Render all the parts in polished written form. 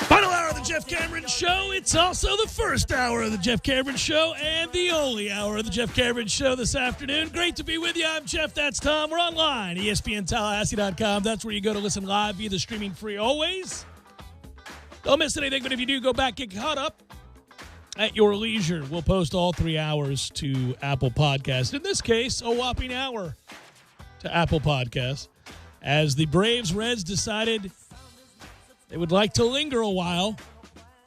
Final hour of the Jeff Cameron Show. It's also the first hour of the Jeff Cameron Show and the only hour of the Jeff Cameron Show this afternoon. Great to be with you. I'm Jeff. That's Tom. We're online, ESPNTallahassee.com. That's where you go to listen live via the streaming free always. Don't miss anything, but if you do, go back, get caught up at your leisure. We'll post all 3 hours to Apple Podcasts. In this case, a whopping hour to Apple Podcasts, as the Braves-Reds decided they would like to linger a while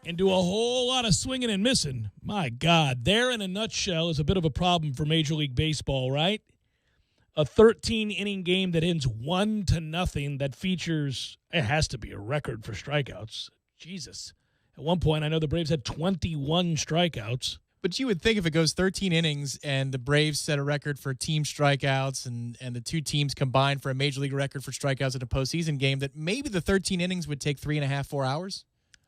and do a whole lot of swinging and missing. My God, there in a nutshell is a bit of a problem for Major League Baseball, right? A 13-inning game that ends 1-0 that features, it has to be a record for strikeouts. Jesus. At one point, I know the Braves had 21 strikeouts. But you would think if it goes 13 innings and the Braves set a record for team strikeouts and the two teams combined for a Major League record for strikeouts in a postseason game, that maybe the 13 innings would take 3.5, 4 hours,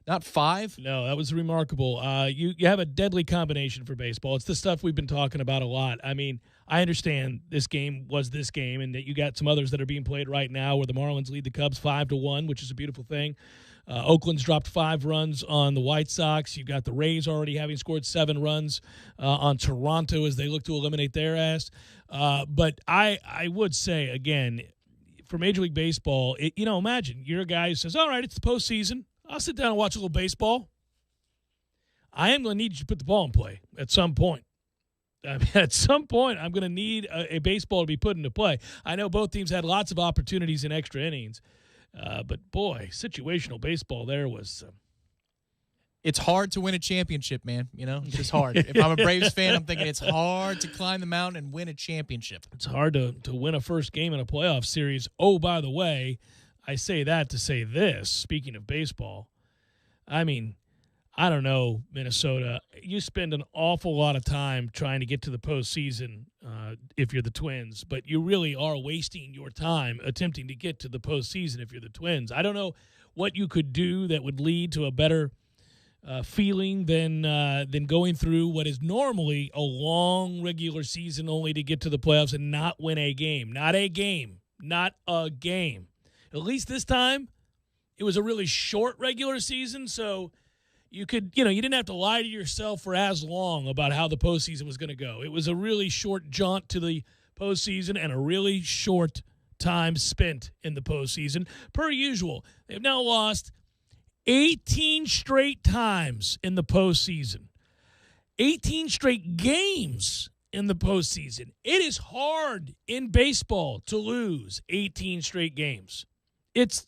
not 5. No, that was remarkable. You have a deadly combination for baseball. It's the stuff we've been talking about a lot. I mean, I understand this game was this game and that you got some others that are being played right now where the Marlins lead the Cubs 5-1, which is a beautiful thing. Oakland's dropped 5 runs on the White Sox. You've got the Rays already having scored 7 runs on Toronto as they look to eliminate their ass. But I would say, again, for Major League Baseball, imagine you're a guy who says, all right, it's the postseason. I'll sit down and watch a little baseball. I am going to need you to put the ball in play at some point. I mean, at some point, I'm going to need a baseball to be put into play. I know both teams had lots of opportunities in extra innings. But, boy, situational baseball there was it's hard to win a championship, man. It's just hard. If I'm a Braves fan, I'm thinking it's hard to climb the mountain and win a championship. It's hard to win a first game in a playoff series. Oh, by the way, I say that to say this, speaking of baseball. I mean, I don't know, Minnesota. You spend an awful lot of time trying to get to the postseason if you're the Twins, but you really are wasting your time attempting to get to the postseason if you're the Twins. I don't know what you could do that would lead to a better feeling than going through what is normally a long regular season only to get to the playoffs and not win a game. Not a game. Not a game. At least this time, it was a really short regular season, so you could, you didn't have to lie to yourself for as long about how the postseason was going to go. It was a really short jaunt to the postseason and a really short time spent in the postseason. Per usual, they've now lost 18 straight times in the postseason. 18 straight games in the postseason. It is hard in baseball to lose 18 straight games. It's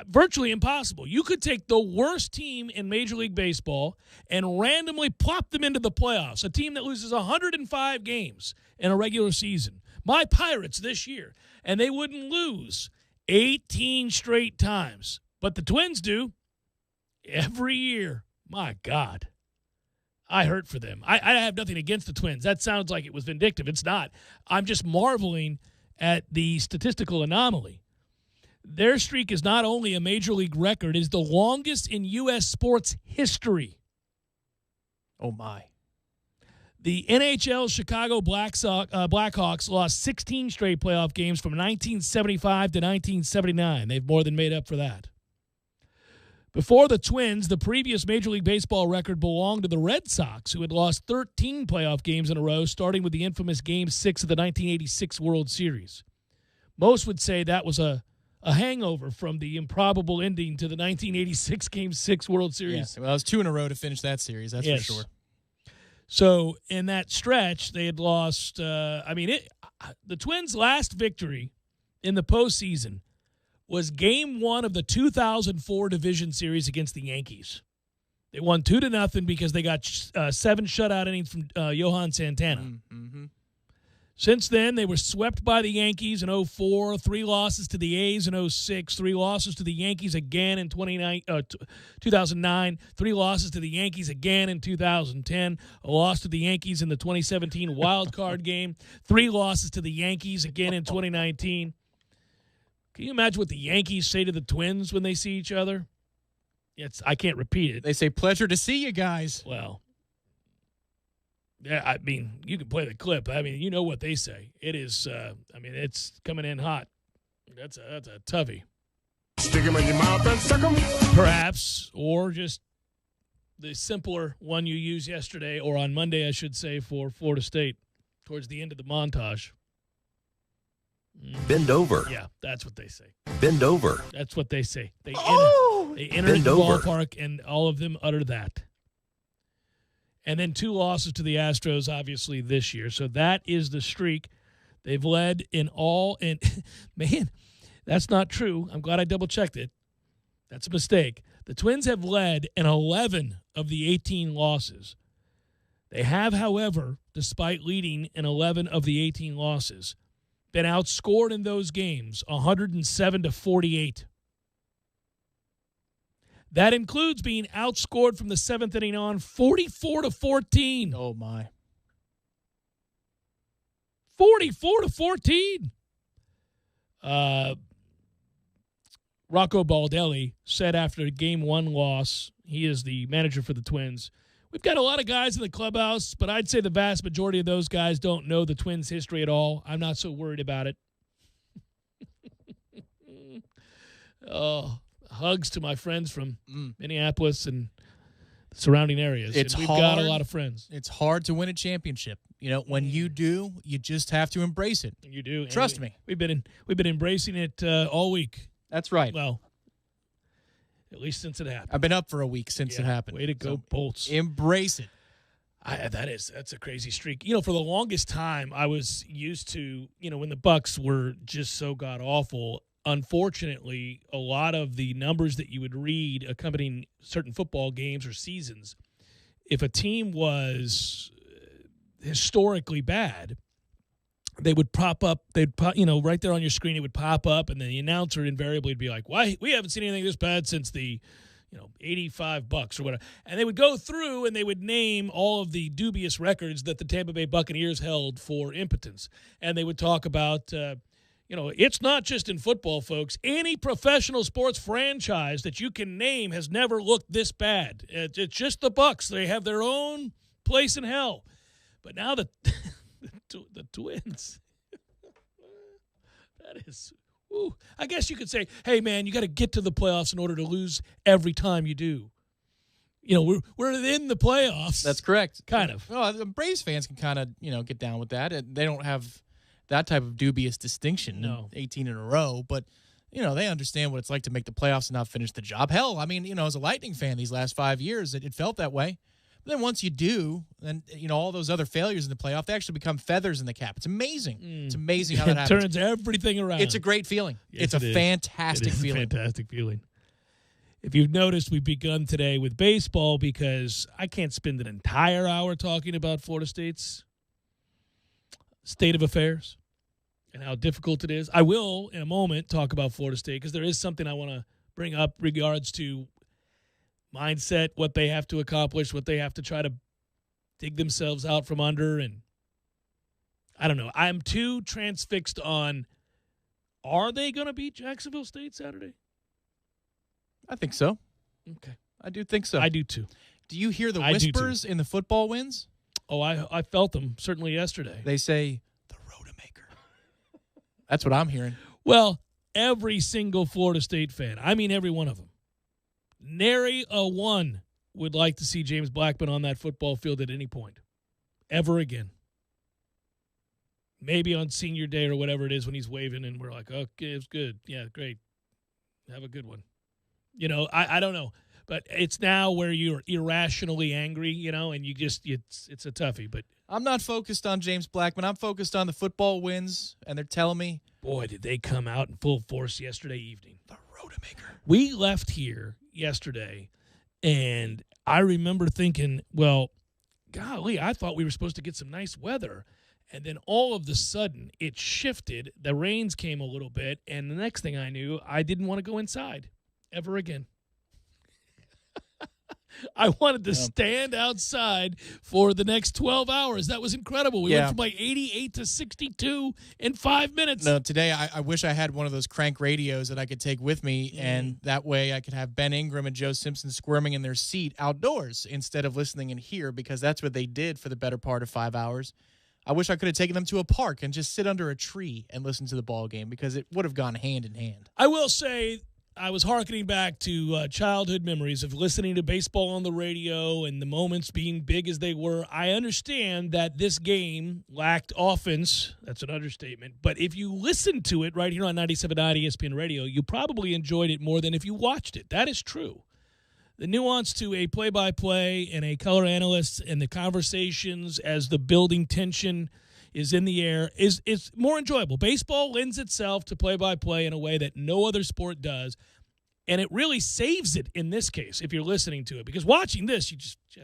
virtually impossible. You could take the worst team in Major League Baseball and randomly plop them into the playoffs, a team that loses 105 games in a regular season. My Pirates this year, and they wouldn't lose 18 straight times. But the Twins do every year. My God. I hurt for them. I have nothing against the Twins. That sounds like it was vindictive. It's not. I'm just marveling at the statistical anomaly. Their streak is not only a Major League record, it is the longest in U.S. sports history. Oh, my. The NHL Chicago Blackhawks lost 16 straight playoff games from 1975 to 1979. They've more than made up for that. Before the Twins, the previous Major League Baseball record belonged to the Red Sox, who had lost 13 playoff games in a row, starting with the infamous Game 6 of the 1986 World Series. Most would say that was a hangover from the improbable ending to the 1986 Game 6 World Series. Yeah, well, it was 2 in a row to finish that series, that's for sure. So in that stretch, they had lost the Twins' last victory in the postseason was Game 1 of the 2004 Division Series against the Yankees. They won 2-0 because they got 7 shutout innings from Johan Santana. Mm-hmm. Since then, they were swept by the Yankees in 2004, 3 losses to the A's in 2006, 3 losses to the Yankees again in 2009, 3 losses to the Yankees again in 2010, a loss to the Yankees in the 2017 wild card game, 3 losses to the Yankees again in 2019. Can you imagine what the Yankees say to the Twins when they see each other? I can't repeat it. They say, pleasure to see you guys. Well, yeah, I mean, you can play the clip. I mean, you know what they say. It is, it's coming in hot. That's a toughie. Stick 'em in your mouth and suck 'em. Perhaps, or just the simpler one you used yesterday, or on Monday, I should say, for Florida State, towards the end of the montage. Bend over. Yeah, that's what they say. Bend over. That's what they say. They enter Bend the over. ballpark, and all of them utter that. And then 2 losses to the Astros, obviously, this year. So that is the streak. They've led in all, and man, that's not true. I'm glad I double-checked it. That's a mistake. The Twins have led in 11 of the 18 losses. They have, however, despite leading in 11 of the 18 losses, been outscored in those games 107-48. That includes being outscored from the 7th inning on 44-14. Oh, my. 44-14. Rocco Baldelli said after the Game 1 loss, he is the manager for the Twins, we've got a lot of guys in the clubhouse, but I'd say the vast majority of those guys don't know the Twins' history at all. I'm not so worried about it. Oh, hugs to my friends from Minneapolis and the surrounding areas. It's and we've hard. got a lot of friends. It's hard to win a championship. You know, when you do, you just have to embrace it. You do. And Trust me. We've been embracing it all week. That's right. Well, at least since it happened. I've been up for a week since it happened. Way to go, So, Bolts. embrace it. That's a crazy streak. You know, for the longest time, I was used to, you know, when the Bucks were just so god awful. Unfortunately, a lot of the numbers that you would read accompanying certain football games or seasons, if a team was historically bad, they would pop up. Right there on your screen, it would pop up, and then the announcer invariably would be like, "Why we haven't seen anything this bad since the, $85 or whatever." And they would go through and they would name all of the dubious records that the Tampa Bay Buccaneers held for impotence, and they would talk about. It's not just in football, folks. Any professional sports franchise that you can name has never looked this bad. It's just the Bucks. They have their own place in hell. But now the Twins, that is, I guess you could say, hey, man, you got to get to the playoffs in order to lose every time you do. We're in the playoffs. That's correct. Kind of. Well, the Braves fans can kind of, get down with that. They don't have that type of dubious distinction, No. 18 in a row, but they understand what it's like to make the playoffs and not finish the job. Hell, I mean, as a Lightning fan these last 5 years, it felt that way. But then once you do, then all those other failures in the playoff, they actually become feathers in the cap. It's amazing. It's amazing how that happens. It turns everything around. It's a great feeling. Yes, it's a fantastic feeling. Fantastic feeling. If you've noticed, we've begun today with baseball because I can't spend an entire hour talking about Florida State's state of affairs and how difficult it is. I will, in a moment, talk about Florida State because there is something I want to bring up regards to mindset, what they have to accomplish, what they have to try to dig themselves out from under. And I don't know. I'm too transfixed on, are they going to beat Jacksonville State Saturday? I think so. Okay. I do think so. I do too. Do you hear the I do whispers in the football wins? Oh, I felt them certainly yesterday. They say, the Rodemaker. That's what I'm hearing. Well, every single Florida State fan, I mean every one of them, nary a one would like to see James Blackman on that football field at any point, ever again. Maybe on senior day or whatever it is when he's waving and we're like, okay, it's good. Yeah, great. Have a good one. I don't know. But it's now where you're irrationally angry, and you just it's a toughie. But I'm not focused on James Blackman. I'm focused on the football wins, and they're telling me, boy, did they come out in full force yesterday evening. the Rodemaker. We left here yesterday, and I remember thinking, well, golly, I thought we were supposed to get some nice weather. And then all of a sudden, it shifted. The rains came a little bit, and the next thing I knew, I didn't want to go inside ever again. I wanted to stand outside for the next 12 hours. That was incredible. We went from like 88 to 62 in 5 minutes. No, today I wish I had one of those crank radios that I could take with me, and that way I could have Ben Ingram and Joe Simpson squirming in their seat outdoors instead of listening in here, because that's what they did for the better part of 5 hours. I wish I could have taken them to a park and just sit under a tree and listen to the ball game, because it would have gone hand in hand. I will say I was hearkening back to childhood memories of listening to baseball on the radio and the moments being big as they were. I understand that this game lacked offense. That's an understatement. But if you listened to it right here on 97.9 ESPN Radio, you probably enjoyed it more than if you watched it. That is true. The nuance to a play-by-play and a color analyst and the conversations as the building tension is in the air is more enjoyable. Baseball lends itself to play-by-play in a way that no other sport does, and it really saves it in this case if you're listening to it. Because watching this, you just, oh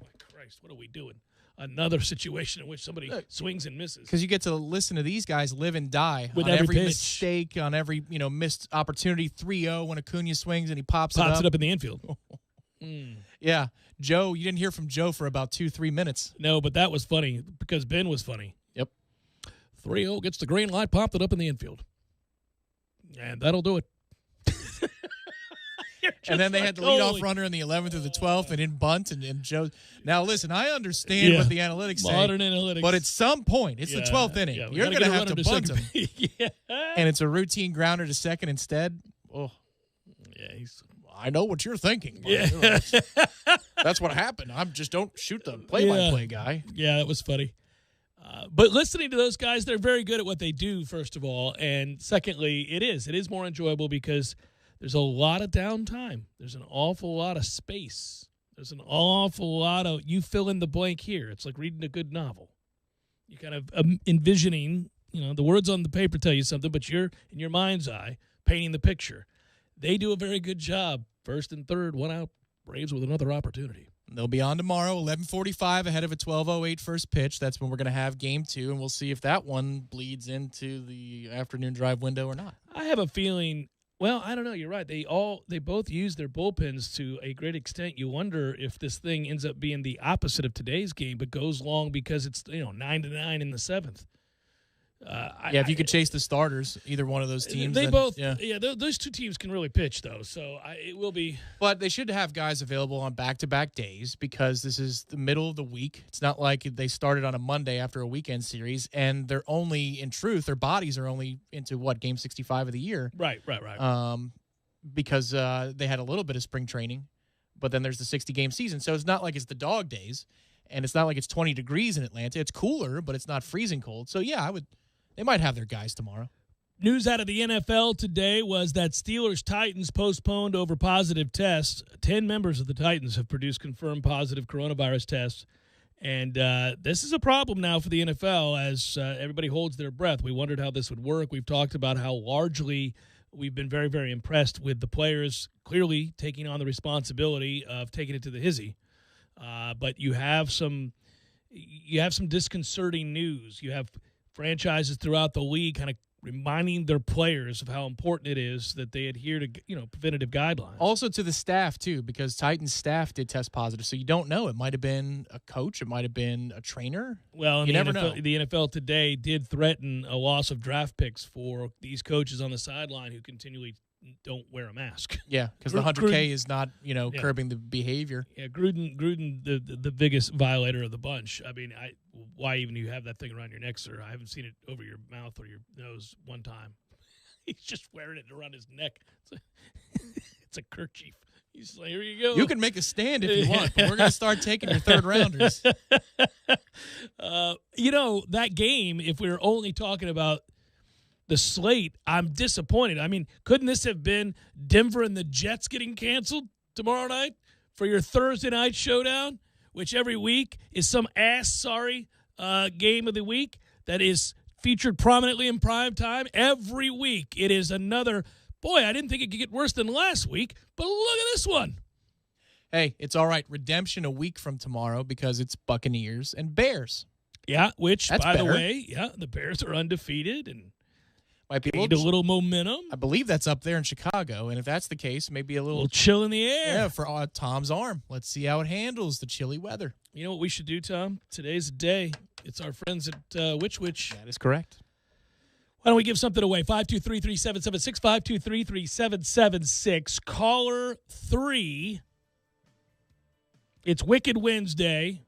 my Christ, what are we doing? Another situation in which somebody swings and misses. Because you get to listen to these guys live and die with on every pitch. mistake, on every missed opportunity. 3-0 when Acuna swings and he pops it up in the infield. Yeah, Joe, you didn't hear from Joe for about 2-3 minutes. No, but that was funny because Ben was funny. Yep. 3-0 gets the green light, popped it up in the infield. And that'll do it. And then they had the leadoff runner in the 11th or the 12th and in bunt and Joe. Now, listen, I understand what the analytics say. Modern analytics. But at some point, it's the 12th inning. You're going to have to bunt him. And it's a routine grounder to second instead. Oh, yeah, I know what you're thinking. Yeah. That's what happened. Don't shoot the play-by-play guy. Yeah, that was funny. But listening to those guys, they're very good at what they do, first of all. And secondly, it is more enjoyable because there's a lot of downtime. There's an awful lot of space. There's an awful lot of you fill in the blank here. It's like reading a good novel. You're kind of envisioning, the words on the paper tell you something, but you're, in your mind's eye, painting the picture. They do a very good job. First and third, one out, Braves with another opportunity. They'll be on tomorrow, 11:45, ahead of a 12:08 first pitch. That's when we're going to have game 2, and we'll see if that one bleeds into the afternoon drive window or not. I have a feeling, well, I don't know. You're right. They both use their bullpens to a great extent. You wonder if this thing ends up being the opposite of today's game, but goes long because it's 9-9 in the 7th. If you could chase the starters, either one of those teams. Those two teams can really pitch, though, so it will be. But they should have guys available on back-to-back days because this is the middle of the week. It's not like they started on a Monday after a weekend series, and they're only, in truth, their bodies are only into, game 65 of the year. Right. Because they had a little bit of spring training, but then there's the 60-game season. So it's not like it's the dog days, and it's not like it's 20 degrees in Atlanta. It's cooler, but it's not freezing cold. So, yeah, they might have their guys tomorrow. News out of the NFL today was that Steelers-Titans postponed over positive tests. 10 members of the Titans have produced confirmed positive coronavirus tests. And this is a problem now for the NFL as everybody holds their breath. We wondered how this would work. We've talked about how largely we've been very, very impressed with the players clearly taking on the responsibility of taking it to the hizzy. But you have some disconcerting news. You have franchises throughout the league kind of reminding their players of how important it is that they adhere to, preventative guidelines. Also to the staff, too, because Titans staff did test positive. So you don't know. It might have been a coach. It might have been a trainer. Well, you never know. The NFL today did threaten a loss of draft picks for these coaches on the sideline who continually don't wear a mask. Yeah, because the 100K is not, curbing the behavior. Yeah, Gruden, the biggest violator of the bunch. I mean, why even you have that thing around your neck, sir? I haven't seen it over your mouth or your nose one time. He's just wearing it around his neck. It's a kerchief. He's like, here you go. You can make a stand if you want, but we're going to start taking your third rounders. That game, if we're only talking about the slate, I'm disappointed. I mean, couldn't this have been Denver and the Jets getting canceled tomorrow night for your Thursday night showdown, which every week is some game of the week that is featured prominently in prime time? Every week it is another. Boy, I didn't think it could get worse than last week, but look at this one. Hey, it's all right. Redemption a week from tomorrow because it's Buccaneers and Bears. Yeah, which, That's by better. the way, the Bears are undefeated and might be need a little momentum. I believe that's up there in Chicago, and if that's the case, maybe a little chill in the air. Yeah, for Tom's arm. Let's see how it handles the chilly weather. You know what we should do, Tom? Today's the day. It's our friends at Which. That is correct. Why don't we give something away? 523-3776, 523-3776. Caller 3. It's Wicked Wednesday.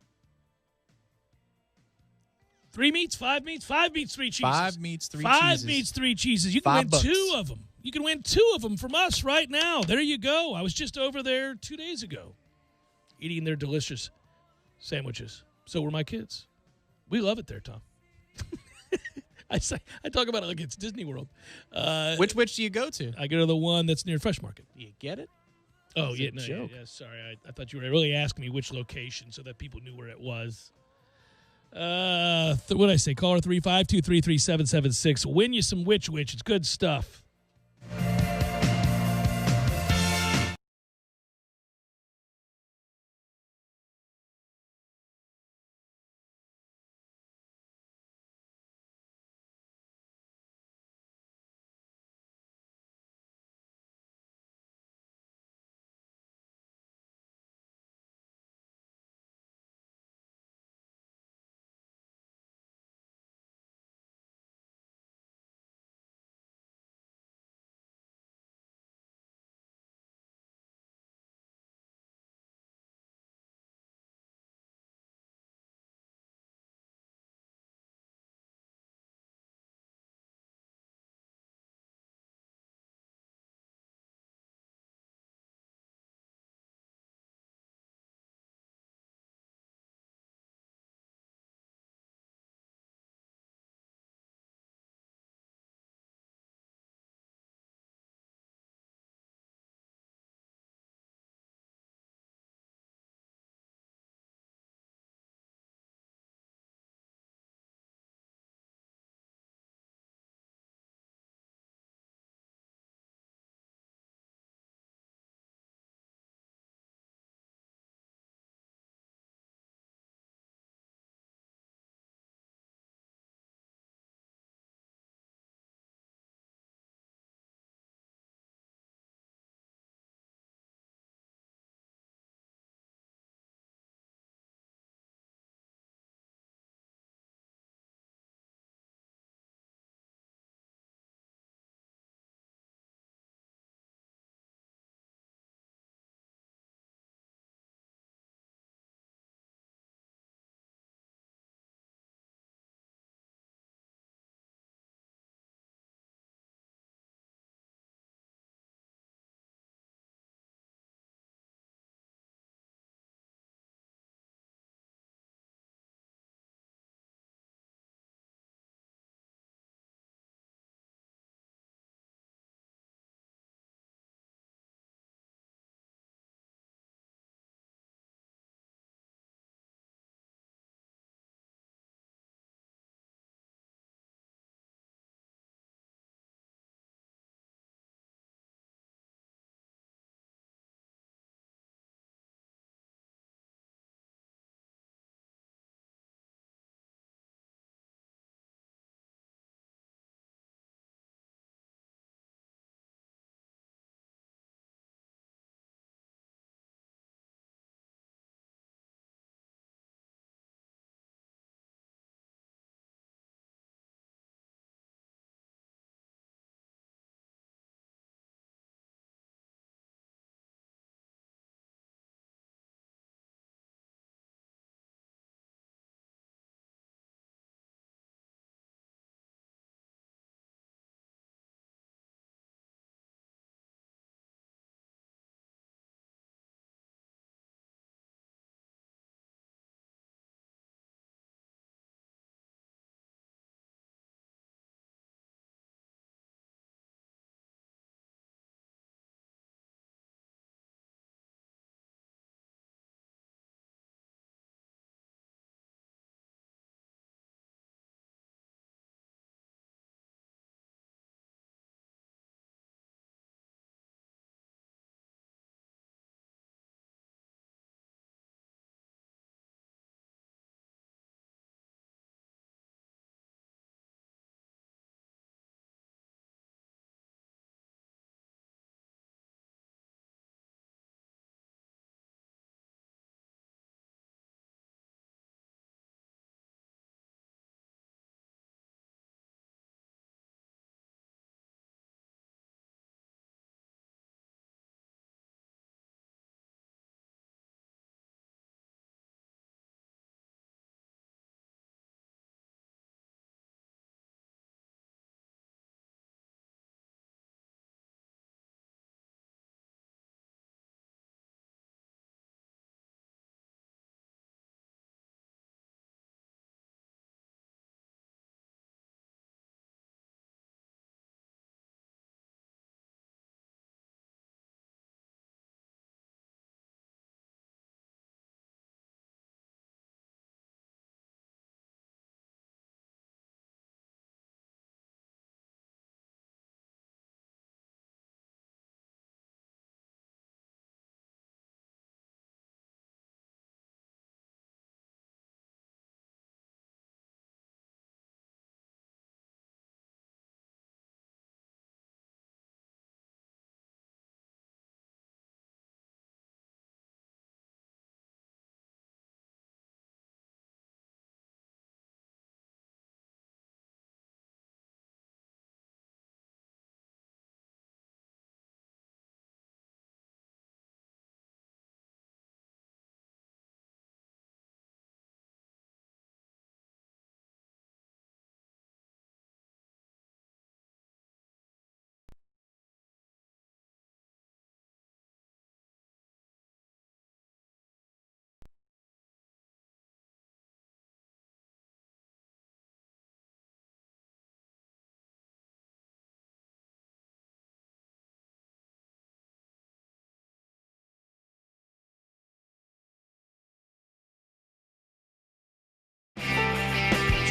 3 meats, 5 meats, 5 meats, 3 cheeses. 5 meats, 3 5 cheeses. meats, 3 cheeses. You can win $5. 2 of them. You can win 2 of them from us right now. There you go. I was just over there 2 days ago eating their delicious sandwiches. So were my kids. We love it there, Tom. I talk about it like it's Disney World. Which do you go to? I go to the one that's near Fresh Market. Do you get it? Oh, It's yeah, a no, joke. yeah, sorry. I thought you were really asking me which location so that people knew where it was. What did I say? Caller 352-33776. Win you some Which. It's good stuff.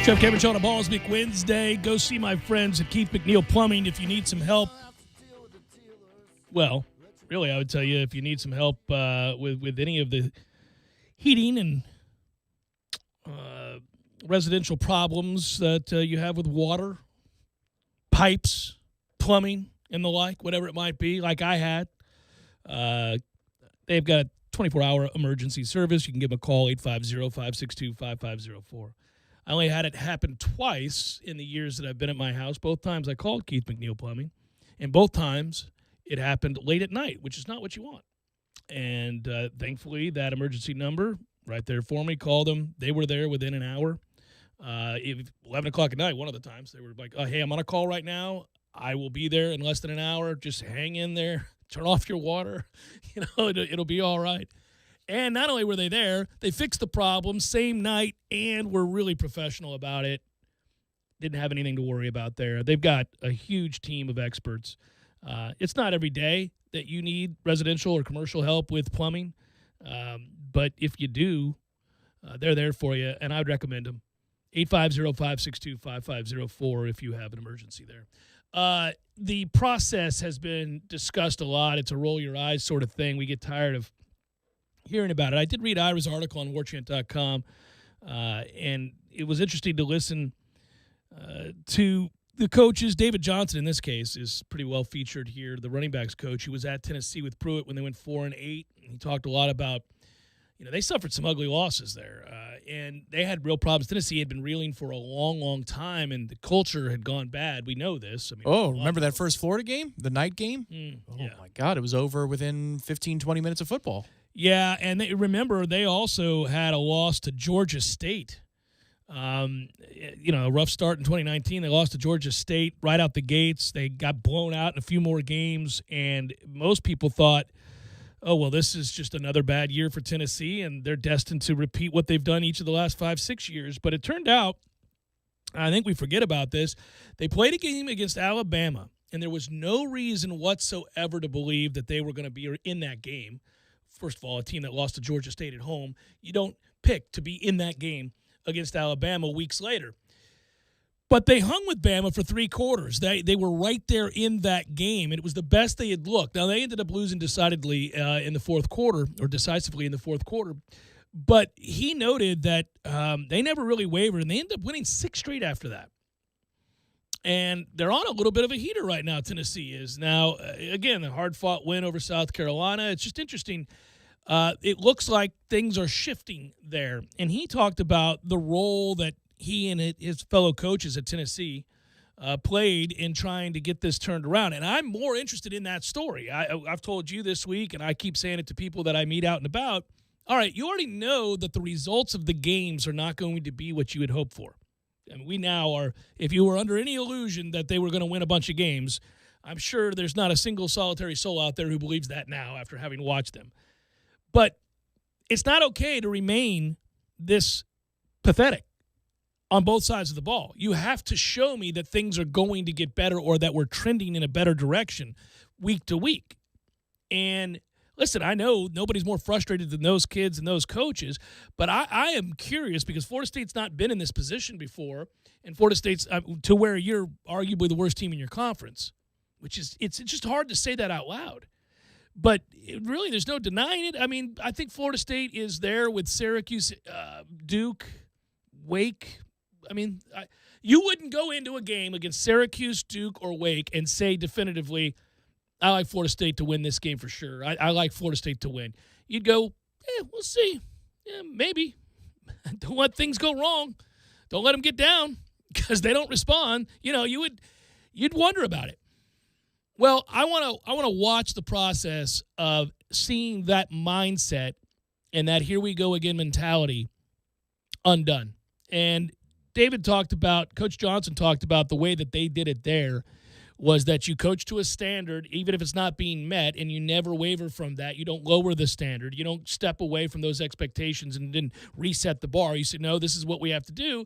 Trev Cambridge on a Ballsmeek Wednesday. Go see my friends at Keith McNeil Plumbing if you need some help. Well, really, I would tell you if you need some help with any of the heating and residential problems that you have with water, pipes, plumbing, and the like, whatever it might be, like I had. They've got a 24-hour emergency service. You can give them a call, 850-562-5504. I only had it happen twice in the years that I've been at my house. Both times I called Keith McNeil Plumbing, and both times it happened late at night, which is not what you want. And thankfully, that emergency number right there for me, called them. They were there within an hour. 11 o'clock at night, one of the times, they were like, oh, hey, I'm on a call right now. I will be there in less than an hour. Just hang in there. Turn off your water. It'll be all right. And not only were they there, they fixed the problem same night and were really professional about it. Didn't have anything to worry about there. They've got a huge team of experts. It's not every day that you need residential or commercial help with plumbing, but if you do, they're there for you, and I would recommend them. 850-562-5504 if you have an emergency there. The process has been discussed a lot. It's a roll your eyes sort of thing. We get tired of hearing about it. I did read Ira's article on warchant.com, and it was interesting to listen to the coaches. David Johnson, in this case, is pretty well featured here, the running backs coach. He was at Tennessee with Pruitt when they went 4-8. He talked a lot about, they suffered some ugly losses there, and they had real problems. Tennessee had been reeling for a long, long time, and the culture had gone bad. We know this. Remember that first Florida game, the night game? Yeah. My God, it was over within 15, 20 minutes of football. Yeah, and they also had a loss to Georgia State. A rough start in 2019. They lost to Georgia State right out the gates. They got blown out in a few more games, and most people thought, oh, well, this is just another bad year for Tennessee, and they're destined to repeat what they've done each of the last 5-6 years. But it turned out, I think we forget about this, they played a game against Alabama, and there was no reason whatsoever to believe that they were going to be in that game. First of all, a team that lost to Georgia State at home, you don't pick to be in that game against Alabama weeks later. But they hung with Bama for 3 quarters. They were right there in that game, and it was the best they had looked. Now, they ended up losing decisively in the fourth quarter. But he noted that they never really wavered, and they ended up winning 6 straight after that. And they're on a little bit of a heater right now, Tennessee is. Now, again, the hard-fought win over South Carolina. It's just interesting. It looks like things are shifting there. And he talked about the role that he and his fellow coaches at Tennessee played in trying to get this turned around. And I'm more interested in that story. I've told you this week, and I keep saying it to people that I meet out and about. All right, you already know that the results of the games are not going to be what you had hoped for. And we now are, if you were under any illusion that they were going to win a bunch of games, I'm sure there's not a single solitary soul out there who believes that now after having watched them. But it's not okay to remain this pathetic on both sides of the ball. You have to show me that things are going to get better or that we're trending in a better direction week to week. And listen, I know nobody's more frustrated than those kids and those coaches, but I am curious because Florida State's not been in this position before, and Florida State's to where you're arguably the worst team in your conference, which is it's just hard to say that out loud. But really, there's no denying it. I mean, I think Florida State is there with Syracuse, Duke, Wake. I mean, you wouldn't go into a game against Syracuse, Duke, or Wake and say definitively, I like Florida State to win this game for sure. I like Florida State to win. You'd go, we'll see. Yeah, maybe. Don't let things go wrong. Don't let them get down because they don't respond. You'd wonder about it. Well, I want to watch the process of seeing that mindset and that here we go again mentality undone. And Coach Johnson talked about the way that they did it there was that you coach to a standard, even if it's not being met, and you never waver from that. You don't lower the standard. You don't step away from those expectations and then reset the bar. You say, no, this is what we have to do,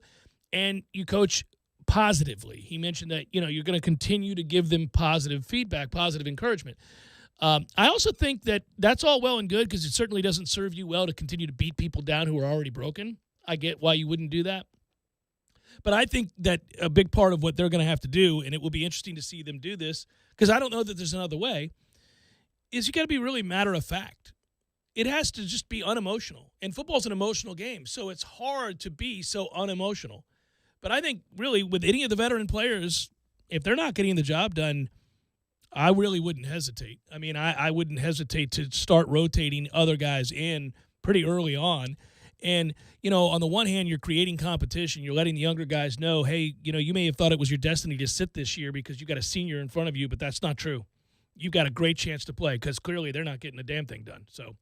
and you coach positively. He mentioned that, you're going to continue to give them positive feedback, positive encouragement. I also think that that's all well and good because it certainly doesn't serve you well to continue to beat people down who are already broken. I get why you wouldn't do that. But I think that a big part of what they're going to have to do, and it will be interesting to see them do this, because I don't know that there's another way, is you got to be really matter of fact. It has to just be unemotional. And football's an emotional game, so it's hard to be so unemotional. But I think really with any of the veteran players, if they're not getting the job done, I really wouldn't hesitate. I mean, I wouldn't hesitate to start rotating other guys in pretty early on. And, on the one hand, you're creating competition. You're letting the younger guys know, hey, you may have thought it was your destiny to sit this year because you got a senior in front of you, but that's not true. You've got a great chance to play because clearly they're not getting a damn thing done. So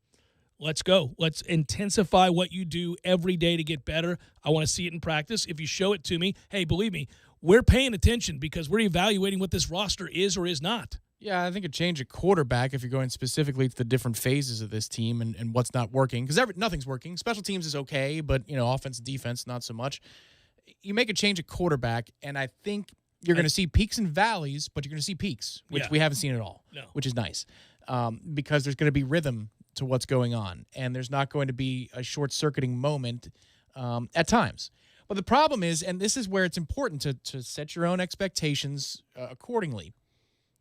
let's go. Let's intensify what you do every day to get better. I want to see it in practice. If you show it to me, hey, believe me, we're paying attention because we're evaluating what this roster is or is not. Yeah, I think a change at quarterback, if you're going specifically to the different phases of this team and what's not working, because nothing's working. Special teams is okay, but, offense and defense, not so much. You make a change at quarterback, and I think you're going to see peaks and valleys, but you're going to see peaks, which we haven't seen at all, which is nice, because there's going to be rhythm to what's going on, and there's not going to be a short-circuiting moment at times. But the problem is, and this is where it's important to set your own expectations accordingly,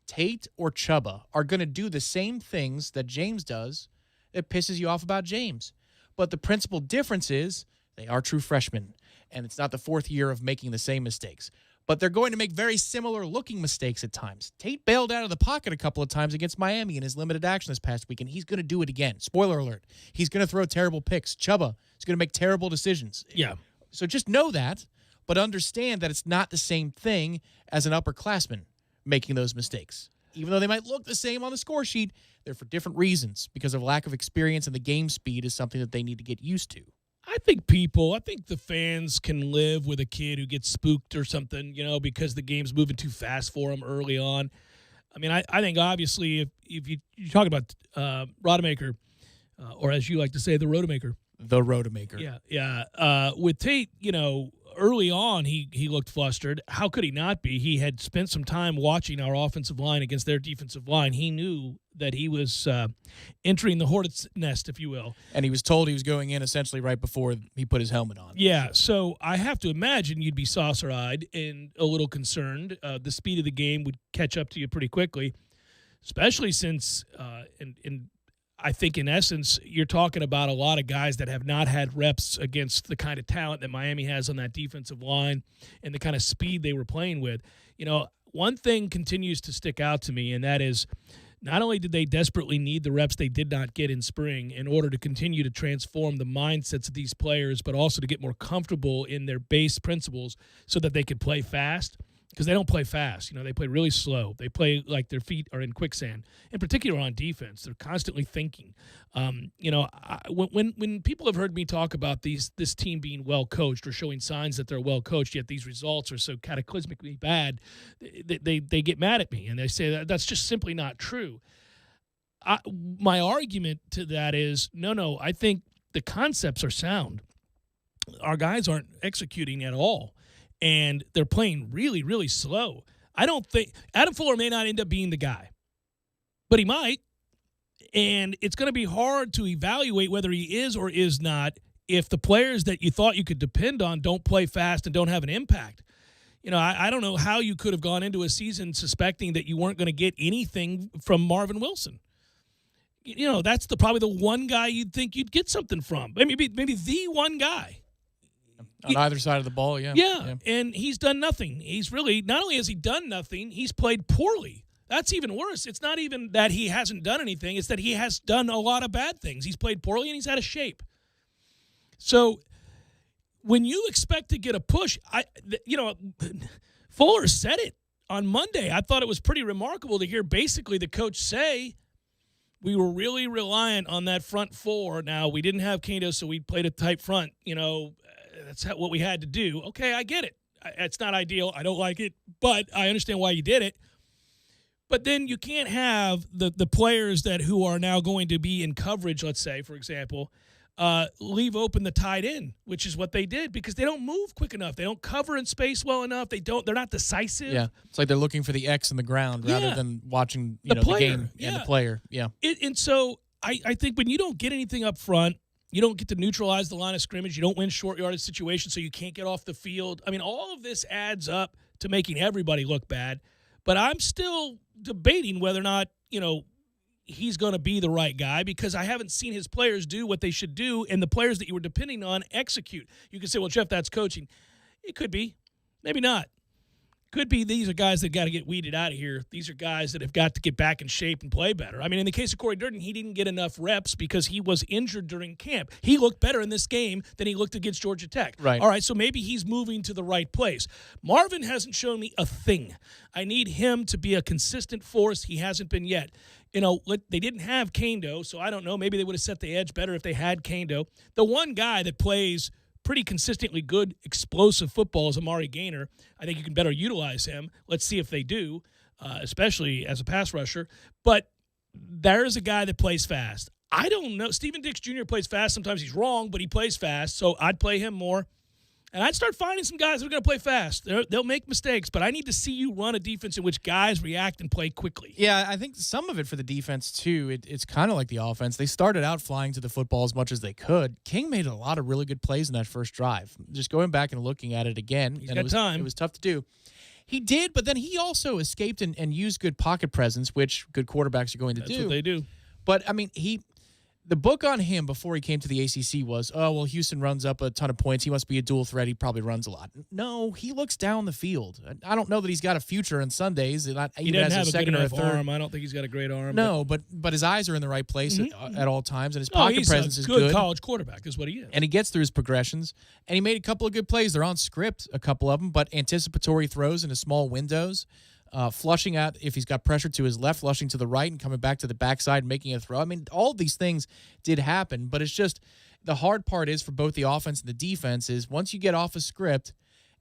Tate or Chubba are going to do the same things that James does that pisses you off about James. But the principal difference is they are true freshmen, and it's not the fourth year of making the same mistakes. But they're going to make very similar-looking mistakes at times. Tate bailed out of the pocket a couple of times against Miami in his limited action this past weekend. He's going to do it again. Spoiler alert. He's going to throw terrible picks. Chubba is going to make terrible decisions. Yeah. So just know that, but understand that it's not the same thing as an upperclassman making those mistakes. Even though they might look the same on the score sheet, they're for different reasons because of lack of experience, and the game speed is something that they need to get used to. I think the fans can live with a kid who gets spooked or something, because the game's moving too fast for him early on. I mean, I think obviously if you talk about Rodemaker, or as you like to say, the Rodemaker. The Rodemaker. Yeah. With Tate, early on, he looked flustered. How could he not be? He had spent some time watching our offensive line against their defensive line. He knew that he was entering the hornet's nest, if you will. And he was told he was going in essentially right before he put his helmet on. Yeah, so I have to imagine you'd be saucer-eyed and a little concerned. The speed of the game would catch up to you pretty quickly, especially since I think, in essence, you're talking about a lot of guys that have not had reps against the kind of talent that Miami has on that defensive line and the kind of speed they were playing with. One thing continues to stick out to me, and that is not only did they desperately need the reps they did not get in spring in order to continue to transform the mindsets of these players, but also to get more comfortable in their base principles so that they could play fast. Because they don't play fast. They play really slow. They play like their feet are in quicksand. In particular on defense, they're constantly thinking. When people have heard me talk about this team being well coached or showing signs that they're well coached, yet these results are so cataclysmically bad, they get mad at me and they say that's just simply not true. My argument to that is no. I think the concepts are sound. Our guys aren't executing at all. And they're playing really, really slow. I don't think Adam Fuller may not end up being the guy, but he might. And it's going to be hard to evaluate whether he is or is not if the players that you thought you could depend on don't play fast and don't have an impact. I don't know how you could have gone into a season suspecting that you weren't going to get anything from Marvin Wilson. That's probably the one guy you'd think you'd get something from. Maybe the one guy. On either side of the ball, yeah. Yeah, and he's done nothing. He's really, not only has he done nothing, he's played poorly. That's even worse. It's not even that he hasn't done anything. It's that he has done a lot of bad things. He's played poorly, and he's out of shape. So when you expect to get a push, Fuller said it on Monday. I thought it was pretty remarkable to hear basically the coach say, we were really reliant on that front four. Now, we didn't have Kendo, so we played a tight front. That's what we had to do. Okay, I get it. It's not ideal. I don't like it, but I understand why you did it. But then you can't have the players who are now going to be in coverage, let's say, for example, leave open the tight end, which is what they did, because they don't move quick enough. They don't cover in space well enough. They're not decisive. Yeah, it's like they're looking for the X in the ground rather than watching the game and the player. Yeah. And so I think when you don't get anything up front, You don't get to neutralize the line of scrimmage. You don't win short yardage situations, so you can't get off the field. I mean, all of this adds up to making everybody look bad. But I'm still debating whether or not, he's going to be the right guy because I haven't seen his players do what they should do and the players that you were depending on execute. You can say, well, Jeff, that's coaching. It could be. Maybe not. Could be these are guys that got to get weeded out of here. These are guys that have got to get back in shape and play better. I mean, in the case of Corey Durden, he didn't get enough reps because he was injured during camp. He looked better in this game than he looked against Georgia Tech. Right. All right, so maybe he's moving to the right place. Marvin hasn't shown me a thing. I need him to be a consistent force. He hasn't been yet. They didn't have Kando, so I don't know. Maybe they would have set the edge better if they had Kando. The one guy that plays pretty consistently good, explosive football is Amari Gaynor. I think you can better utilize him. Let's see if they do, especially as a pass rusher. But there's a guy that plays fast. I don't know. Steven Dix Jr. plays fast. Sometimes he's wrong, but he plays fast, so I'd play him more. And I'd start finding some guys that are going to play fast. They'll make mistakes, but I need to see you run a defense in which guys react and play quickly. Yeah, I think some of it for the defense, too, it's kind of like the offense. They started out flying to the football as much as they could. King made a lot of really good plays in that first drive. Just going back and looking at it again, He's got time. It was tough to do. He did, but then he also escaped and used good pocket presence, which good quarterbacks are going to do. That's what they do. But, I mean, the book on him before he came to the ACC was, Houston runs up a ton of points. He must be a dual threat. He probably runs a lot. No, he looks down the field. I don't know that he's got a future on Sundays. He doesn't have a good enough arm. I don't think he's got a great arm. No, but his eyes are in the right place at all times, and his pocket presence is good. He's a good college quarterback is what he is. And he gets through his progressions, and he made a couple of good plays. They're on script, a couple of them, but anticipatory throws into small windows. Flushing out if he's got pressure to his left, flushing to the right, and coming back to the backside, making a throw. I mean, all of these things did happen, but it's just the hard part is for both the offense and the defense is once you get off a script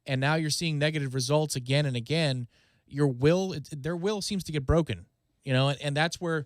and now you're seeing negative results again and again, their will seems to get broken, and that's where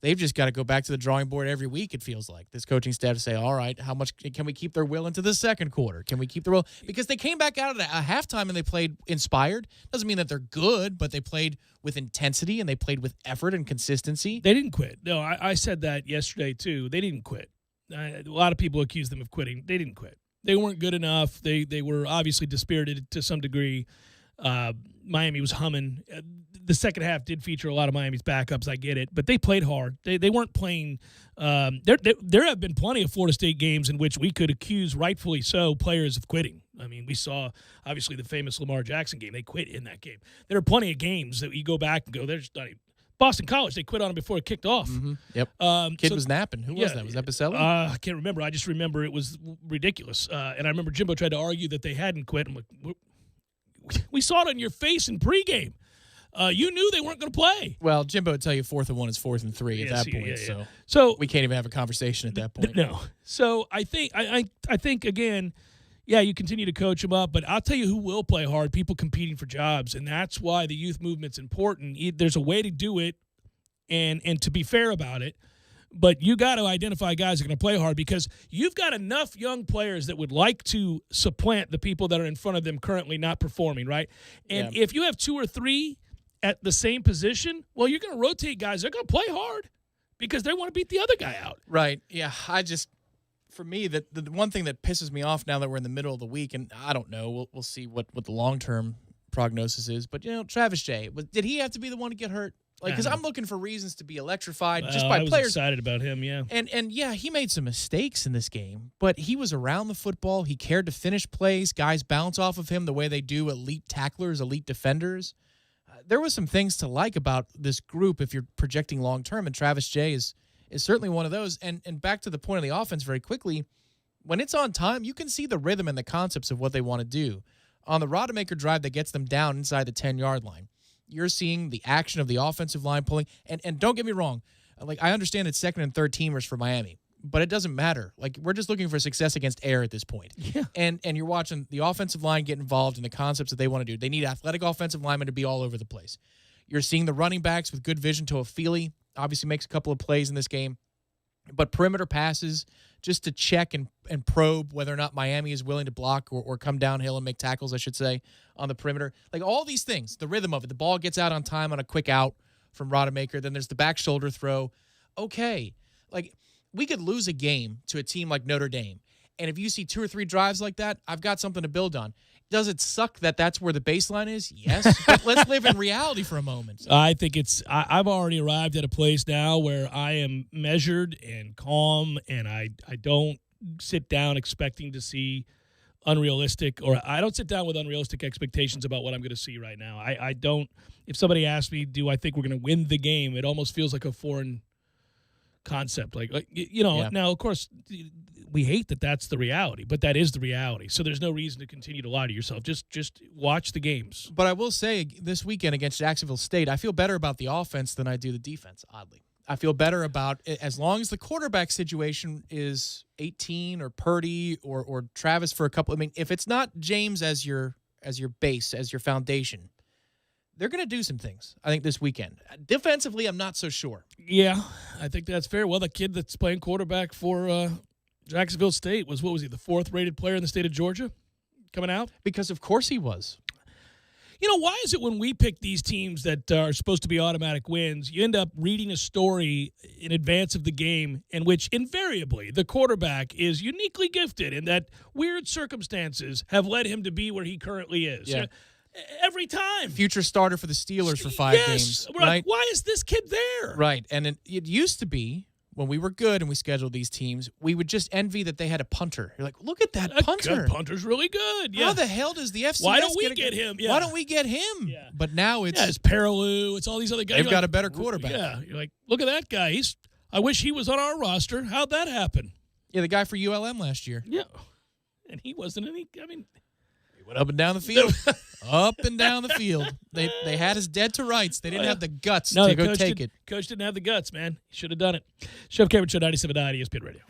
they've just got to go back to the drawing board every week, it feels like. This coaching staff to say, all right, how much can we keep their will into the second quarter? Can we keep their will? Because they came back out at a halftime and they played inspired. Doesn't mean that they're good, but they played with intensity and they played with effort and consistency. They didn't quit. No, I said that yesterday too. They didn't quit. A lot of people accuse them of quitting. They didn't quit. They weren't good enough. They were obviously dispirited to some degree. Miami was humming. The second half did feature a lot of Miami's backups. I get it, but they played hard. They weren't playing. There have been plenty of Florida State games in which we could accuse, rightfully so, players of quitting. I mean, we saw obviously the famous Lamar Jackson game. They quit in that game. There are plenty of games that you go back and go, they're just not even. Boston College, they quit on him before it kicked off. Mm-hmm. Yep. Kid was napping. Who was that? Was that Baselli? I can't remember. I just remember it was ridiculous. And I remember Jimbo tried to argue that they hadn't quit. I'm like, we saw it on your face in pregame. You knew they weren't going to play. Well, Jimbo would tell you 4th and 1 is 4th and 3 at that point. Yeah. So we can't even have a conversation at that point. No. So I think I think again, you continue to coach them up, but I'll tell you who will play hard, people competing for jobs, and that's why the youth movement's important. There's a way to do it and to be fair about it, but you got to identify guys that are going to play hard because you've got enough young players that would like to supplant the people that are in front of them currently not performing, right? And if you have 2 or 3 at the same position, well, you're going to rotate guys. They're going to play hard because they want to beat the other guy out. Right. Yeah, for me, the one thing that pisses me off now that we're in the middle of the week, and I don't know, we'll see what the long-term prognosis is, but, Travis Jay, did he have to be the one to get hurt? Because I'm looking for reasons to be electrified just by players. I was excited about him, yeah. And yeah, he made some mistakes in this game, but he was around the football. He cared to finish plays. Guys bounce off of him the way they do elite tacklers, elite defenders. There was some things to like about this group if you're projecting long-term, and Travis Jay is certainly one of those. And back to the point of the offense very quickly, when it's on time, you can see the rhythm and the concepts of what they want to do. On the Rodemaker drive that gets them down inside the 10-yard line, you're seeing the action of the offensive line pulling. And don't get me wrong, I understand it's second and third teamers for Miami, but it doesn't matter. We're just looking for success against air at this point. Yeah. And you're watching the offensive line get involved in the concepts that they want to do. They need athletic offensive linemen to be all over the place. You're seeing the running backs with good vision. Toa Feely obviously makes a couple of plays in this game. But perimeter passes just to check and probe whether or not Miami is willing to block or come downhill and make tackles, I should say, on the perimeter. All these things, the rhythm of it. The ball gets out on time on a quick out from Rodemaker. Then there's the back shoulder throw. Okay. we could lose a game to a team like Notre Dame. And if you see 2 or 3 drives like that, I've got something to build on. Does it suck that that's where the baseline is? Yes. But let's live in reality for a moment. I think I've already arrived at a place now where I am measured and calm, and I don't sit down expecting to see unrealistic, or I don't sit down with unrealistic expectations about what I'm going to see right now. I don't. If somebody asks me, do I think we're going to win the game, it almost feels like a foreign concept. Now, of course, we hate that that's the reality, but that is the reality. So there's no reason to continue to lie to yourself. Just watch the games. But I will say this weekend against Jacksonville State, I feel better about the offense than I do the defense, oddly. I feel better about it as long as the quarterback situation is 18 or Purdy or Travis for a couple. I mean, if it's not James as your base, as your foundation, they're going to do some things, I think, this weekend. Defensively, I'm not so sure. Yeah, I think that's fair. Well, the kid that's playing quarterback for Jacksonville State was he, the 4th-rated player in the state of Georgia coming out? Because, of course, he was. You know, why is it when we pick these teams that are supposed to be automatic wins, you end up reading a story in advance of the game in which invariably the quarterback is uniquely gifted and that weird circumstances have led him to be where he currently is? Yeah. Every time. Future starter for the Steelers for 5 games. Right. Why is this kid there? Right. And it used to be, when we were good and we scheduled these teams, we would just envy that they had a punter. You're like, look at that punter. Punter's really good. Yeah. How the hell does the FCS Why don't we get him? Yeah. Why don't we get him? Yeah. But now it's Perilou. It's all these other guys. They've got a better quarterback. Yeah. You're like, look at that guy. I wish he was on our roster. How'd that happen? Yeah, the guy for ULM last year. Yeah. And he wasn't any, he went up and down the field. Up and down the field. They had us dead to rights. They didn't have the guts to go take it. Coach didn't have the guts, man. He should have done it. Chef Cameron Show, 97.9 ESPN Radio.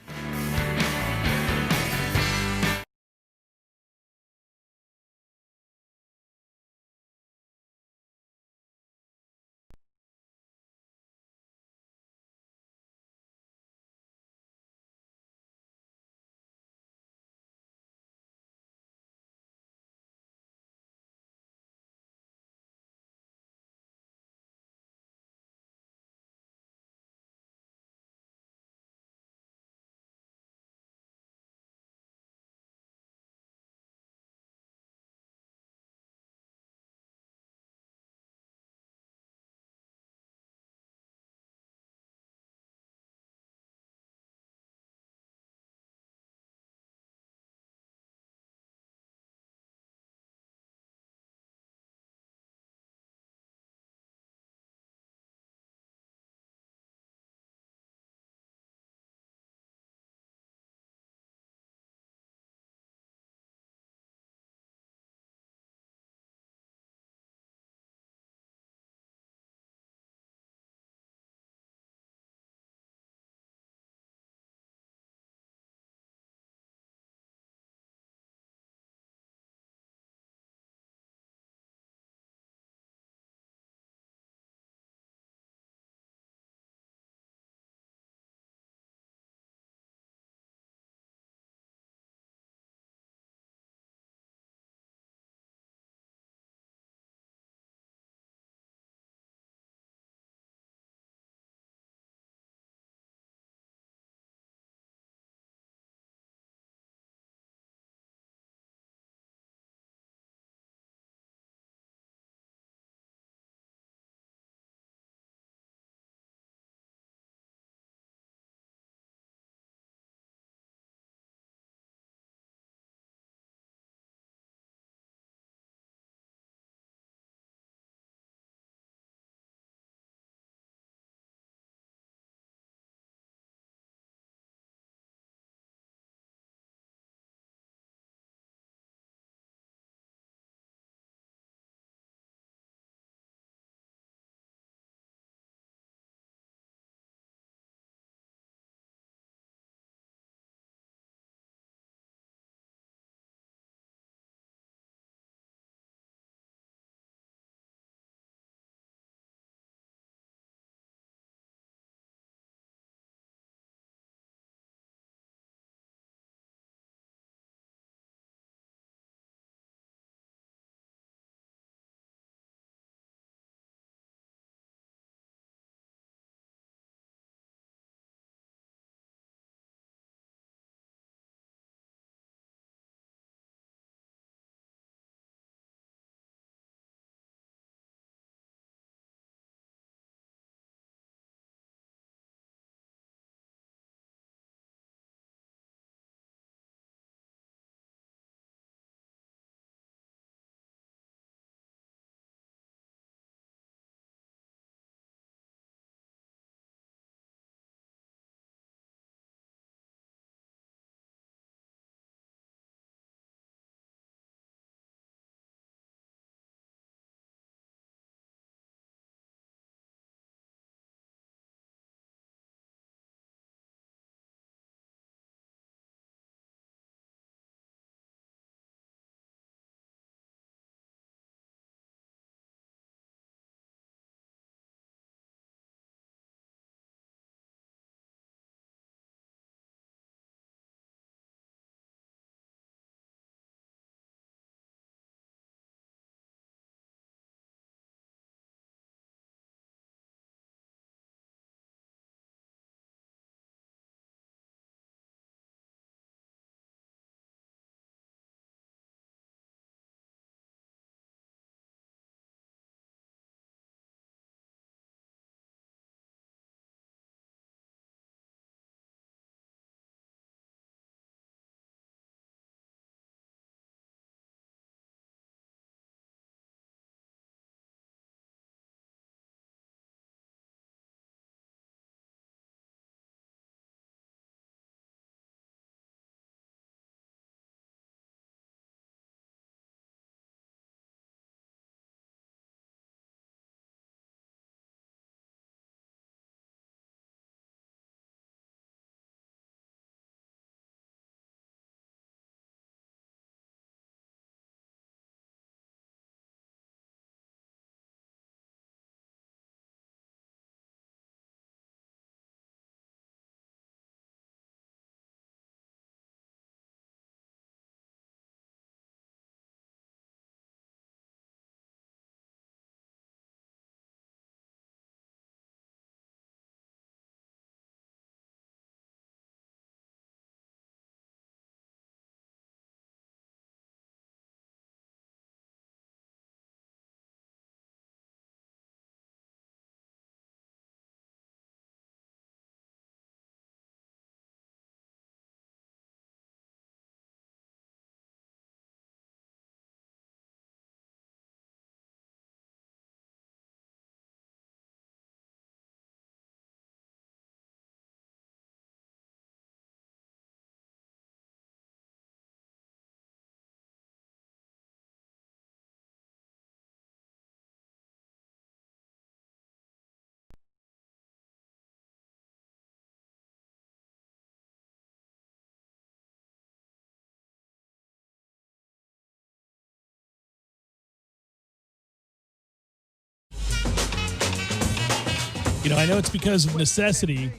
I know it's because of necessity,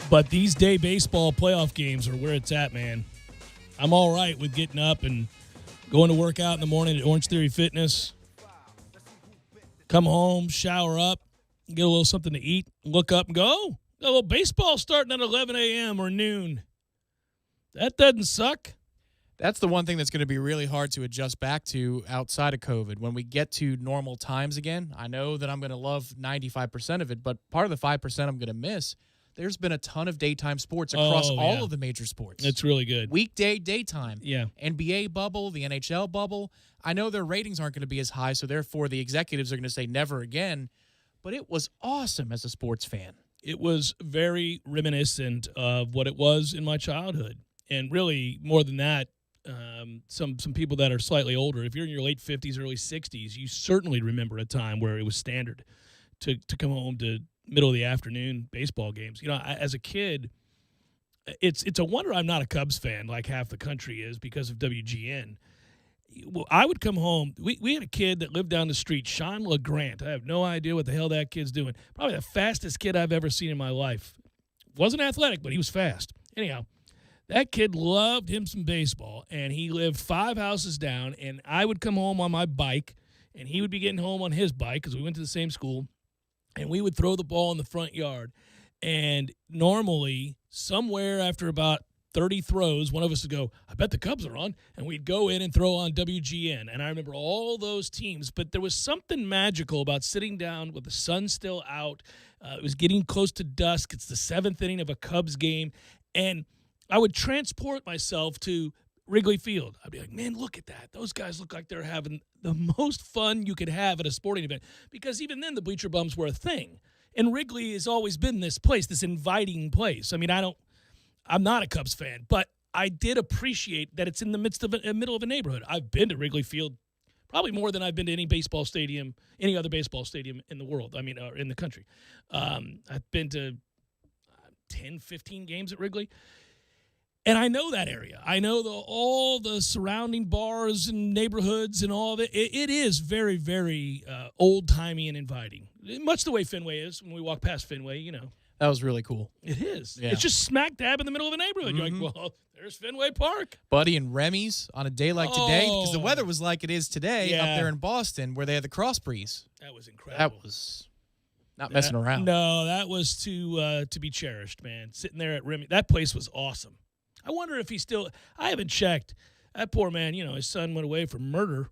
but these day baseball playoff games are where it's at, man. I'm all right with getting up and going to work out in the morning at Orange Theory Fitness, come home, shower up, get a little something to eat, look up and go, oh, a little baseball starting at 11 a.m. or noon. That doesn't suck. That's the one thing that's going to be really hard to adjust back to outside of COVID. When we get to normal times again, I know that I'm going to love 95% of it, but part of the 5% I'm going to miss, there's been a ton of daytime sports across all of the major sports. It's really good. Weekday, daytime. Yeah. NBA bubble, the NHL bubble. I know their ratings aren't going to be as high, so therefore the executives are going to say never again, but it was awesome as a sports fan. It was very reminiscent of what it was in my childhood. And really, more than that, some people that are slightly older, if you're in your late 50s, early 60s, you certainly remember a time where it was standard to come home to middle of the afternoon baseball games. As a kid, it's a wonder I'm not a Cubs fan like half the country is because of WGN. Well, I would come home. We had a kid that lived down the street, Sean LeGrant. I have no idea what the hell that kid's doing. Probably the fastest kid I've ever seen in my life. Wasn't athletic, but he was fast. Anyhow, that kid loved him some baseball, and he lived 5 houses down, and I would come home on my bike, and he would be getting home on his bike because we went to the same school, and we would throw the ball in the front yard. And normally, somewhere after about 30 throws, one of us would go, I bet the Cubs are on, and we'd go in and throw on WGN. And I remember all those teams, but there was something magical about sitting down with the sun still out. It was getting close to dusk. It's the 7th inning of a Cubs game, and I would transport myself to Wrigley Field. I'd be like, man, look at that. Those guys look like they're having the most fun you could have at a sporting event. Because even then, the bleacher bums were a thing. And Wrigley has always been this place, this inviting place. I mean, I'm not a Cubs fan, but I did appreciate that it's in the midst of middle of a neighborhood. I've been to Wrigley Field probably more than I've been to any other baseball stadium in the world. I mean, in the country. I've been to 10, 15 games at Wrigley. And I know that area. I know all the surrounding bars and neighborhoods and all of it. It is very, very old-timey and inviting, much the way Fenway is when we walk past Fenway, That was really cool. It is. Yeah. It's just smack dab in the middle of a neighborhood. Mm-hmm. You're like, well, there's Fenway Park. Buddy and Remy's on a day like today, because the weather was like it is today up there in Boston where they had the cross breeze. That was incredible. That was not messing around. No, that was to be cherished, man. Sitting there at Remy. That place was awesome. I wonder if he's still – I haven't checked. That poor man, his son went away for murder.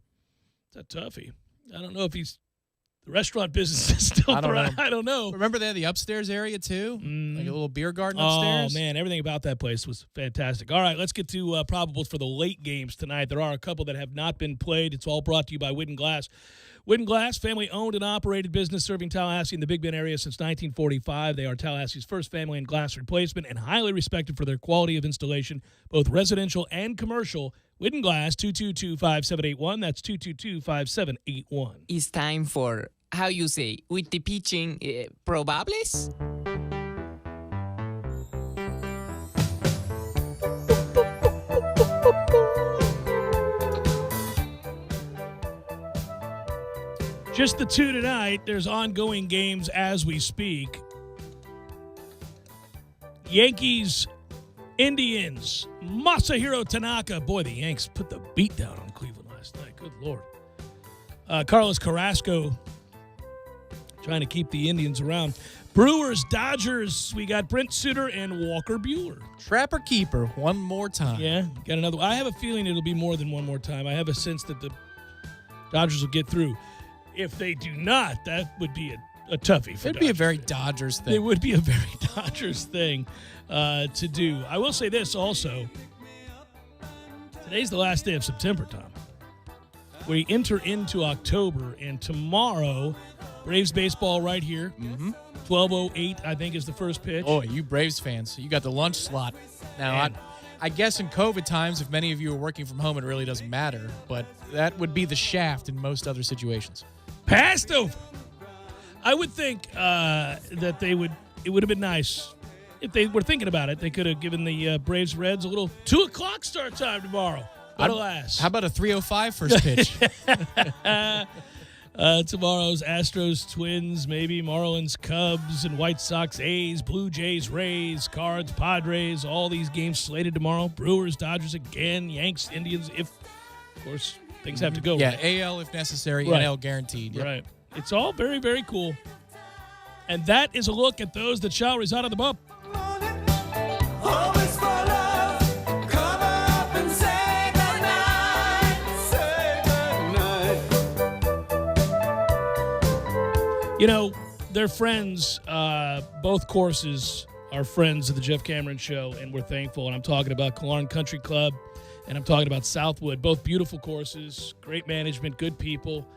It's a toughie. I don't know if he's – the restaurant business is still around. I don't know. Remember they had the upstairs area too? Like a little beer garden upstairs? Oh, man, everything about that place was fantastic. All right, let's get to probables for the late games tonight. There are a couple that have not been played. It's all brought to you by Whidden Glass. Whidden Glass, family-owned and operated business serving Tallahassee and the Big Bend area since 1945. They are Tallahassee's first family in glass replacement and highly respected for their quality of installation, both residential and commercial. Whidden Glass, 222-5781. That's 222-5781. It's time for, how you say, with the pitching, probables? Just the two tonight. There's ongoing games as we speak. Yankees, Indians, Masahiro Tanaka. Boy, the Yanks put the beat down on Cleveland last night. Good Lord. Carlos Carrasco trying to keep the Indians around. Brewers, Dodgers. We got Brent Suter and Walker Buehler. Trapper keeper, one more time. Yeah, got another one. I have a feeling it'll be more than one more time. I have a sense that the Dodgers will get through. If they do not, that would be a toughie for It'd be a very Dodgers thing. It would be a very Dodgers thing to do. I will say this also. Today's the last day of September, Tom. We enter into October, and tomorrow, Braves baseball right here. 12:08, I think, is the first pitch. Oh, you Braves fans. So you got the lunch slot. Now, I guess in COVID times, if many of you are working from home, it really doesn't matter. But that would be the shaft in most other situations. Passed over. I would think that it would have been nice if they were thinking about it. They could have given the Braves Reds a little 2 o'clock start time tomorrow. But alas. How about a 3:05 first pitch? Tomorrow's Astros, Twins, maybe Marlins, Cubs, and White Sox, A's, Blue Jays, Rays, Cards, Padres. All these games slated tomorrow. Brewers, Dodgers again, Yanks, Indians. If, of course, things have to go. Yeah, right. AL if necessary, Right. NL guaranteed. Yep. Right. It's all very, very cool. And that is a look at those that shall reside on the bump. You know, they're friends. Both courses are friends of the Jeff Cameron Show, and we're thankful. And I'm talking about Killearn Country Club, and I'm talking about Southwood. Both beautiful courses, great management, good people.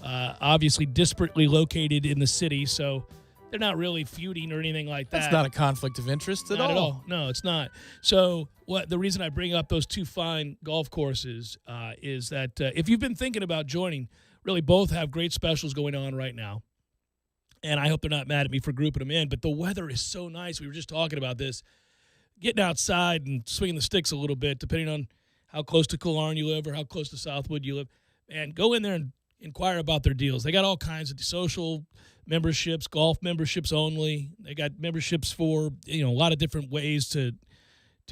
Obviously, disparately located in the city, so they're not really feuding or anything like that. That's not a conflict of interest Not at all. No, it's not. So the reason I bring up those two fine golf courses is that if you've been thinking about joining, really both have great specials going on right now. And I hope they're not mad at me for grouping them in. But the weather is so nice. We were just talking about this. Getting outside and swinging the sticks a little bit, depending on how close to Killearn you live or how close to Southwood you live. And go in there and inquire about their deals. They got all kinds of social memberships, golf memberships only. They got memberships for, a lot of different ways to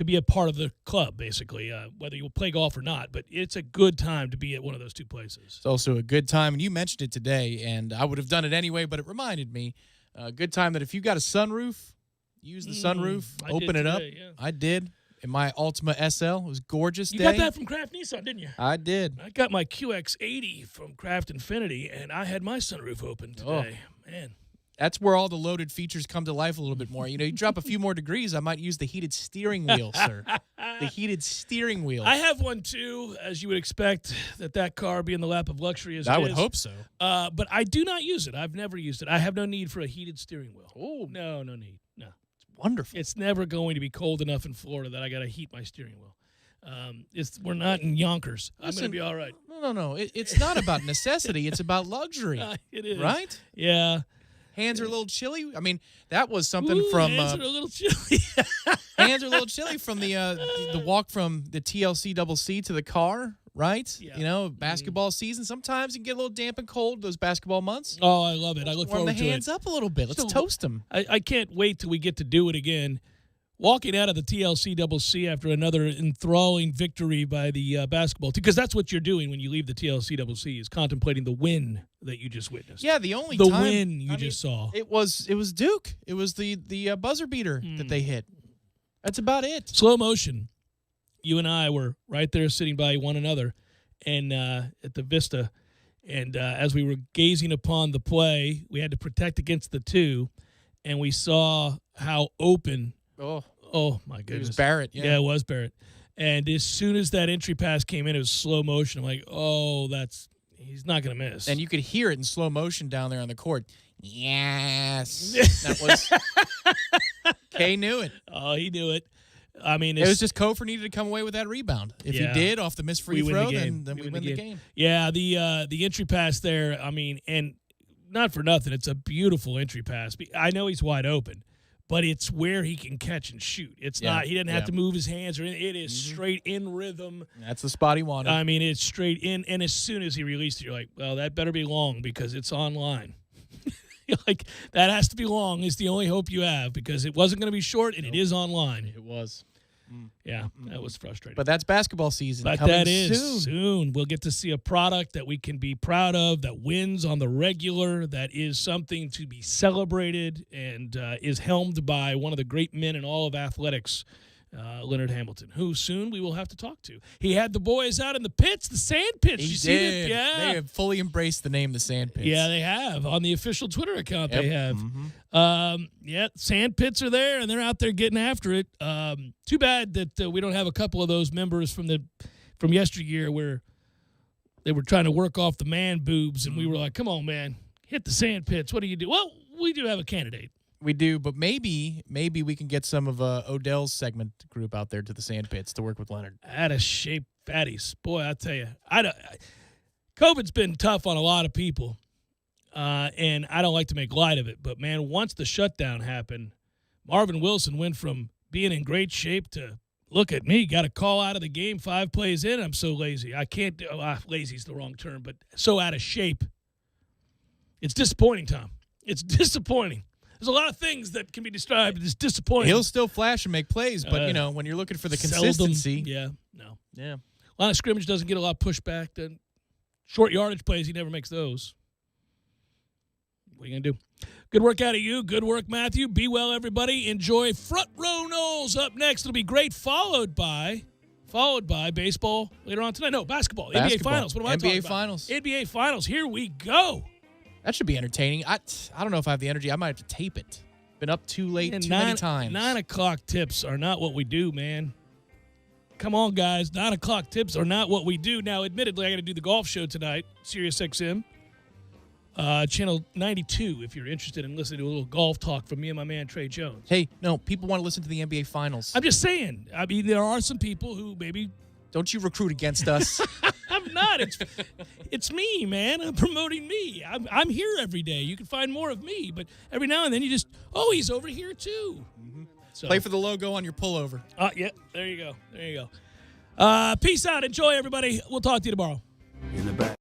be a part of the club, basically, whether you play golf or not. But it's a good time to be at one of those two places. It's also a good time, and you mentioned it today, and I would have done it anyway, but it reminded me, a good time that if you got a sunroof, use the sunroof, open it up. Yeah. I did in my Altima SL. It was a gorgeous You day. got that from Kraft Nissan, didn't you? I did. I got my QX80 from Kraft Infinity, and I had my sunroof open today. Man. That's where all the loaded features come to life a little bit more. You drop a few more degrees, I might use the heated steering wheel, sir. The heated steering wheel. I have one, too, as you would expect, that car be in the lap of luxury as it is. I would hope so. But I do not use it. I've never used it. I have no need for a heated steering wheel. Oh, No need. No. wonderful. It's never going to be cold enough in Florida that I got to heat my steering wheel. We're not in Yonkers. I'm going to be all right. No. It's not about necessity. It's about luxury, It is. right? Yeah. Hands are a little chilly. I mean, that was something from hands are a little chilly. hands are a little chilly from the walk from the TLC double C to the car, right? Yeah. Basketball season. Sometimes you can get a little damp and cold those basketball months. Oh, I love it. I look Warm forward the to it. hands up a little bit. Let's So- toast them. I can't wait till we get to do it again. Walking out of the TLC Double C after another enthralling victory by the basketball team, because that's what you're doing when you leave the TLC Double C, is contemplating the win that you just witnessed. Yeah, the only the time win you I just saw. It was Duke. It was the buzzer beater that they hit. That's about it. Slow motion. You and I were right there sitting by one another, and at the Vista, and as we were gazing upon the play, we had to protect against the two, and we saw how open. Oh my goodness! It was Barrett. Yeah, it was Barrett. And as soon as that entry pass came in, it was slow motion. I'm like, he's not going to miss. And you could hear it in slow motion down there on the court. Yes. That was Kay knew it. Oh, he knew it. I mean, It was just Kofor needed to come away with that rebound. If Yeah. he did off the missed free We win throw, the game. then We we win the win the game. game. Yeah, the entry pass there, I mean, and not for nothing, it's a beautiful entry pass. I know he's wide open, but it's where he can catch and shoot. It's Yeah, not, he didn't have yeah. to move his hands or anything. It is straight in rhythm. That's the spot he wanted. I mean, it's straight in, and as soon as he released it, you're like, well, that better be long because it's online. You're like, that has to be long is the only hope you have because it wasn't going to be short, and it is online. it was. Yeah, that was frustrating. But that's basketball season. But coming that is soon. soon. We'll get to see a product that we can be proud of, that wins on the regular, that is something to be celebrated, and is helmed by one of the great men in all of athletics, Leonard Hamilton, who soon we will have to talk to. He had the boys out in the pits, the sand pits. He You did. see that? Yeah. They have fully embraced the name the Sand Pits. Yeah, they have. On the official Twitter account, Yep. they have. Sand pits are there, and they're out there getting after it. Too bad that we don't have a couple of those members from yesteryear where they were trying to work off the man boobs, and we were like, come on, man, hit the sand pits. What do you do? Well, we do have a candidate. We do, but maybe we can get some of Odell's segment group out there to the Sand Pits to work with Leonard. Out of shape fatties. Boy, I tell you, COVID's been tough on a lot of people. And I don't like to make light of it, but man, once the shutdown happened, Marvin Wilson went from being in great shape to look at me, got a call out of the game 5 plays in. I'm so lazy. I can't do lazy's the wrong term, but so out of shape. It's disappointing, Tom. It's disappointing. There's a lot of things that can be described as disappointing. He'll still flash and make plays, but, when you're looking for the consistency. Yeah, no. Yeah. Line of scrimmage doesn't get a lot of pushback. Then short yardage plays, he never makes those. What are you going to do? Good work out of you. Good work, Matthew. Be well, everybody. Enjoy Front Row Knowles up next. It'll be great, followed by baseball later on tonight. No, basketball. NBA Finals. What am I talking NBA about? Finals. NBA Finals. Here we go. That should be entertaining. I don't know if I have the energy. I might have to tape it. Been up too late many times. 9 o'clock tips are not what we do, man. Come on, guys. 9 o'clock tips are not what we do. Now, admittedly, I got to do the golf show tonight, Sirius XM, channel 92, if you're interested in listening to a little golf talk from me and my man, Trey Jones. Hey, no, people want to listen to the NBA Finals. I'm just saying. I mean, there are some people who maybe... Don't you recruit against us. I'm not. It's me, man. I'm promoting me. I'm here every day. You can find more of me, but every now and then you just, he's over here too. Mm-hmm. So, play for the logo on your pullover. Yeah, there you go. Peace out. Enjoy, everybody. We'll talk to you tomorrow. In the back.